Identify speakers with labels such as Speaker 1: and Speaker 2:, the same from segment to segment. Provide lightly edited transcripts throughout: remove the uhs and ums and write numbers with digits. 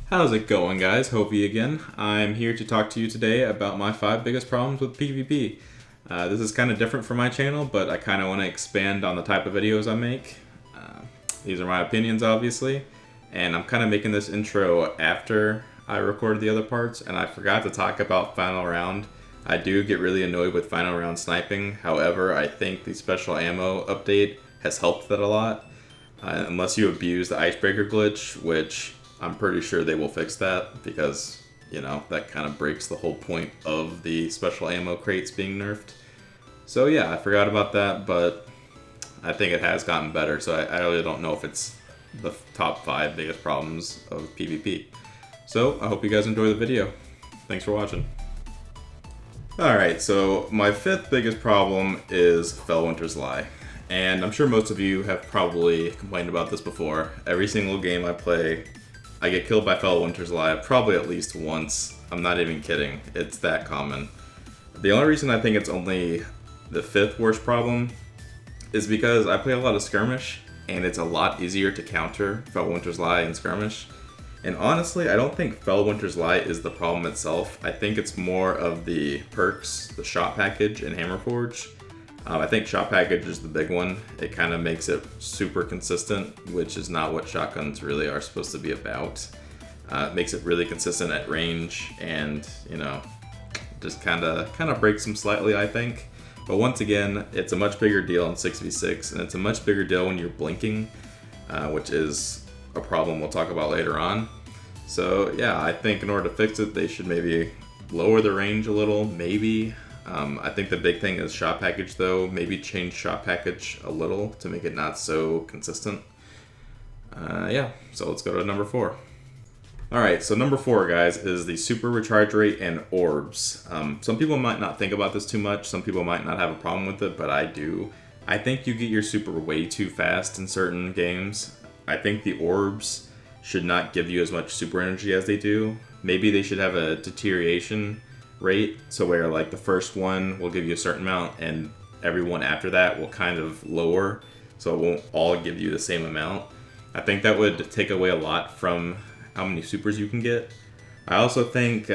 Speaker 1: How's it going, guys? Hovey again. I'm here to talk to you today about my 5 biggest problems with PvP. This is kind of different from my channel, but I kind of want to expand on the type of videos I make. These are my opinions, obviously, and I'm kind of making this intro after I recorded the other parts, and I forgot to talk about Final Round. I do get really annoyed with Final Round sniping. However, I think the special ammo update has helped that a lot. Unless you abuse the icebreaker glitch, which I'm pretty sure they will fix that because, you know, that kind of breaks the whole point of the special ammo crates being nerfed. So yeah, I forgot about that, but I think it has gotten better, so I really don't know if it's the top 5 biggest problems of PvP. So I hope you guys enjoy the video. Thanks for watching. Alright, so my 5th biggest problem is Felwinters Lie. And I'm sure most of you have probably complained about this before. Every single game I play, I get killed by Felwinters Lie probably at least once. I'm not even kidding. It's that common. The only reason I think it's only the 5th worst problem is because I play a lot of skirmish, and it's a lot easier to counter Felwinters Lie in skirmish. And honestly, I don't think Felwinters Lie is the problem itself. I think it's more of the perks, the shot package, and Hammerforge. I think shot package is the big one. It kind of makes it super consistent, which is not what shotguns really are supposed to be about. It makes it really consistent at range, and you know, just kind of breaks them slightly, I think. But once again, it's a much bigger deal in 6v6, and it's a much bigger deal when you're blinking, which is a problem we'll talk about later on. So yeah, I think in order to fix it, they should maybe lower the range a little, maybe. I think the big thing is shot package though. Maybe change shot package a little to make it not so consistent. Yeah, so let's go to number 4. Alright, so number 4, guys, is the super recharge rate and orbs. Some people might not think about this too much. Some people might not have a problem with it, but I do. I think you get your super way too fast in certain games. I think the orbs should not give you as much super energy as they do. Maybe they should have a deterioration rate, so where like the first one will give you a certain amount and every one after that will kind of lower, so it won't all give you the same amount. I think that would take away a lot from how many supers you can get. I also think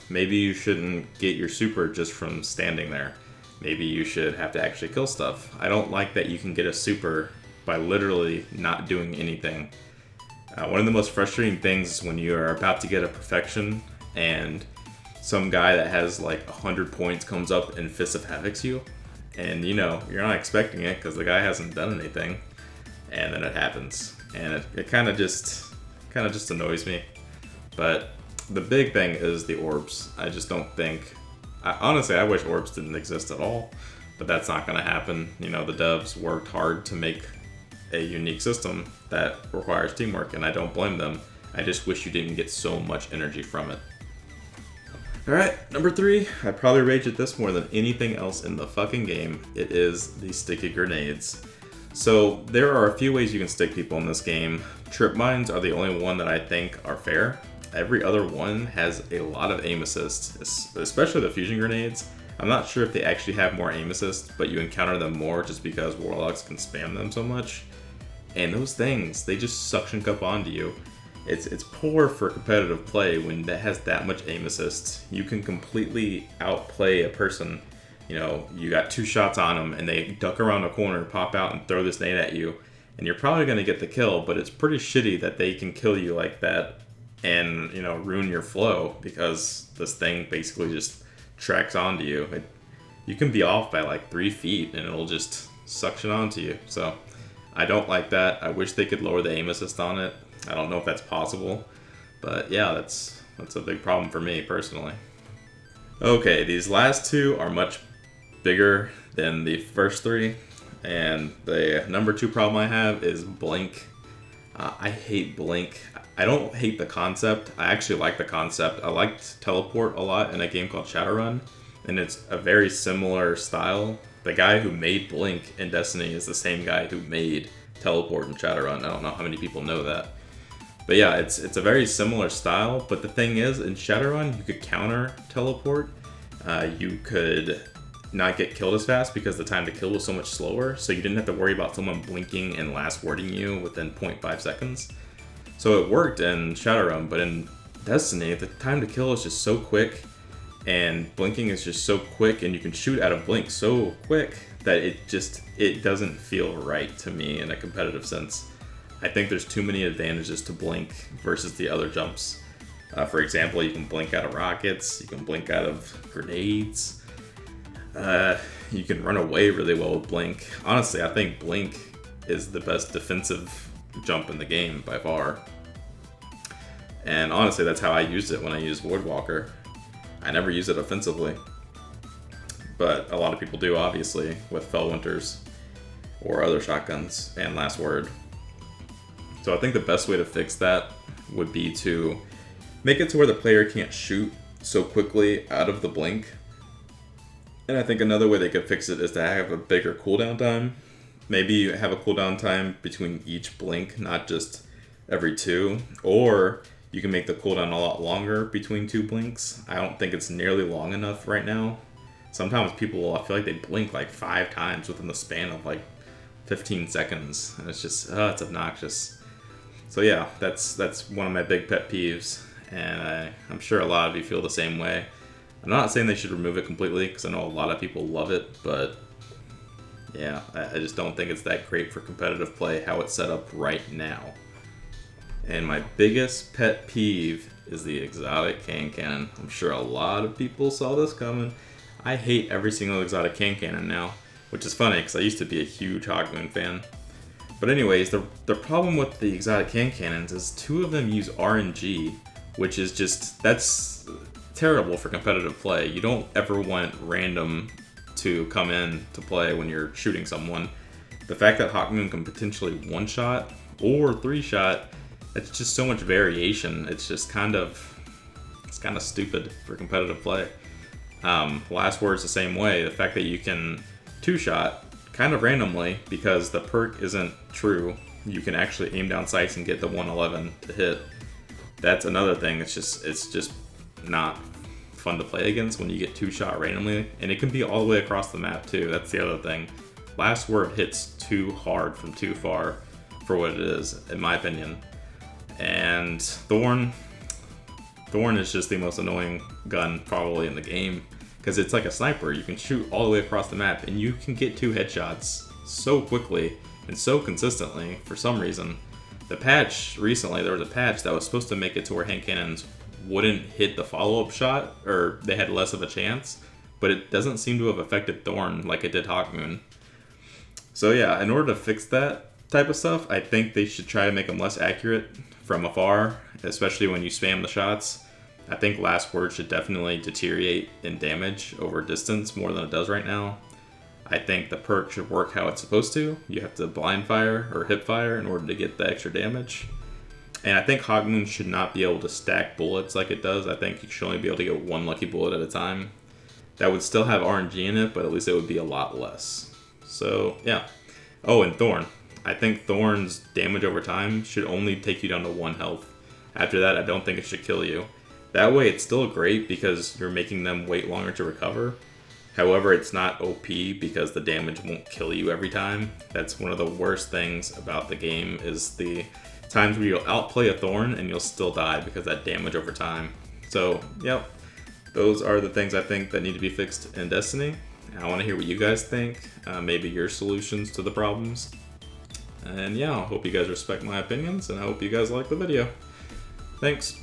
Speaker 1: maybe you shouldn't get your super just from standing there. Maybe you should have to actually kill stuff. I don't like that you can get a super by literally not doing anything. One of the most frustrating things is when you are about to get a perfection and some guy that has like 100 points comes up and Fist of Havoc's you, and you know, you're not expecting it because the guy hasn't done anything, and then it happens, and it kind of just annoys me. But the big thing is the orbs. I just don't think, honestly, I wish orbs didn't exist at all, but that's not going to happen. You know, the devs worked hard to make a unique system that requires teamwork, and I don't blame them. I just wish you didn't get so much energy from it. Alright, number 3, I probably rage at this more than anything else in the fucking game. It is the sticky grenades. So there are a few ways you can stick people in this game. Trip mines are the only one that I think are fair. Every other one has a lot of aim assist, especially the fusion grenades. I'm not sure if they actually have more aim assist, but you encounter them more just because warlocks can spam them so much. And those things, they just suction cup onto you. It's poor for competitive play when that has that much aim assist. You can completely outplay a person. You know, you got 2 shots on them and they duck around a corner, pop out and throw this nade at you, and you're probably going to get the kill, but it's pretty shitty that they can kill you like that and, you know, ruin your flow because this thing basically just tracks onto you. You can be off by like 3 feet and it'll just suction onto you. So I don't like that. I wish they could lower the aim assist on it. I don't know if that's possible, but yeah, that's a big problem for me personally. Okay, these last 2 are much bigger than the first 3, and the number 2 problem I have is blink. I hate blink. I don't hate the concept. I actually like the concept. I liked teleport a lot in a game called Shadowrun, and it's a very similar style. The guy who made blink in Destiny is the same guy who made teleport in Shadowrun. I don't know how many people know that. But yeah, it's a very similar style, but the thing is, in Shadowrun, you could counter teleport. You could not get killed as fast because the time to kill was so much slower, so you didn't have to worry about someone blinking and last wording you within 0.5 seconds. So it worked in Shadowrun, but in Destiny, the time to kill is just so quick, and blinking is just so quick, and you can shoot out of blink so quick that it doesn't feel right to me in a competitive sense. I think there's too many advantages to blink versus the other jumps. For example, you can blink out of rockets, you can blink out of grenades, you can run away really well with blink. Honestly, I think blink is the best defensive jump in the game by far. And honestly, that's how I used it when I used Voidwalker. I never use it offensively. But a lot of people do, obviously, with Felwinters or other shotguns and Last Word. So I think the best way to fix that would be to make it to where the player can't shoot so quickly out of the blink. And I think another way they could fix it is to have a bigger cooldown time. Maybe you have a cooldown time between each blink, not just every two. Or you can make the cooldown a lot longer between two blinks. I don't think it's nearly long enough right now. Sometimes people, I feel like they blink like 5 times within the span of like 15 seconds. And it's just, it's obnoxious. So yeah, that's one of my big pet peeves. And I'm sure a lot of you feel the same way. I'm not saying they should remove it completely, because I know a lot of people love it, but yeah, I just don't think it's that great for competitive play how it's set up right now. And my biggest pet peeve is the exotic can cannon. I'm sure a lot of people saw this coming. I hate every single exotic can cannon now, which is funny because I used to be a huge Hogmoon fan. But anyways, the problem with the exotic can cannons is 2 of them use RNG, which is just, that's terrible for competitive play. You don't ever want random to come in to play when you're shooting someone. The fact that Hawkmoon can potentially 1-shot or 3-shot, it's just so much variation. It's just kind of stupid for competitive play. Last Word's the same way. The fact that you can 2-shot kind of randomly because the perk isn't true. You can actually aim down sights and get the 111 to hit. That's another thing. It's just not fun to play against when you get 2-shot randomly, and it can be all the way across the map too. That's the other thing. Last Word hits too hard from too far for what it is, in my opinion. And Thorn is just the most annoying gun probably in the game, because it's like a sniper. You can shoot all the way across the map, and you can get 2 headshots so quickly and so consistently for some reason. The patch recently, there was a patch that was supposed to make it to where hand cannons wouldn't hit the follow-up shot, or they had less of a chance, but it doesn't seem to have affected Thorn like it did Hawkmoon. So yeah, in order to fix that type of stuff, I think they should try to make them less accurate from afar, especially when you spam the shots. I think Last Word should definitely deteriorate in damage over distance more than it does right now. I think the perk should work how it's supposed to. You have to blind fire or hip fire in order to get the extra damage. And I think Hogmoon should not be able to stack bullets like it does. I think you should only be able to get 1 lucky bullet at a time. That would still have RNG in it, but at least it would be a lot less. So, yeah. Oh, and Thorn. I think Thorn's damage over time should only take you down to 1 health. After that, I don't think it should kill you. That way, it's still great because you're making them wait longer to recover. However, it's not OP because the damage won't kill you every time. That's one of the worst things about the game, is the times where you'll outplay a Thorn and you'll still die because of that damage over time. So, yep, those are the things I think that need to be fixed in Destiny. I want to hear what you guys think, maybe your solutions to the problems. And yeah, I hope you guys respect my opinions, and I hope you guys like the video. Thanks.